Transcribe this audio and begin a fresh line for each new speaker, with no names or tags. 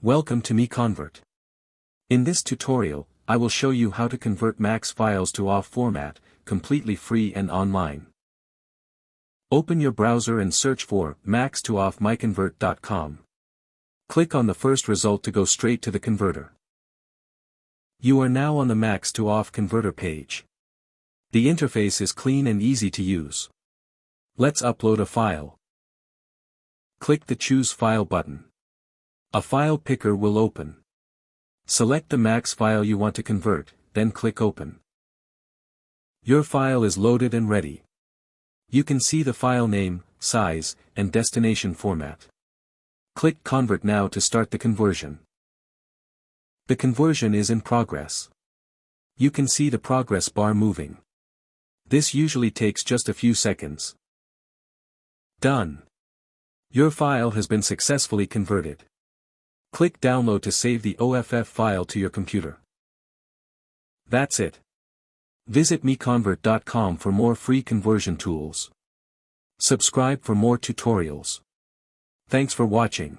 Welcome to MiConvert. In this tutorial, I will show you how to convert Max files to OFF format, completely free and online. Open your browser and search for Max to OFF MiConvert.com. Click on the first result to go straight to the converter. You are now on the Max to OFF converter page. The interface is clean and easy to use. Let's upload a file. Click the Choose File button. A file picker will open. Select the Max file you want to convert, then click Open. Your file is loaded and ready. You can see the file name, size, and destination format. Click Convert now to start the conversion. The conversion is in progress. You can see the progress bar moving. This usually takes just a few seconds. Done. Your file has been successfully converted. Click Download to save the OFF file to your computer. That's it. Visit MiConvert.com for more free conversion tools. Subscribe for more tutorials. Thanks for watching.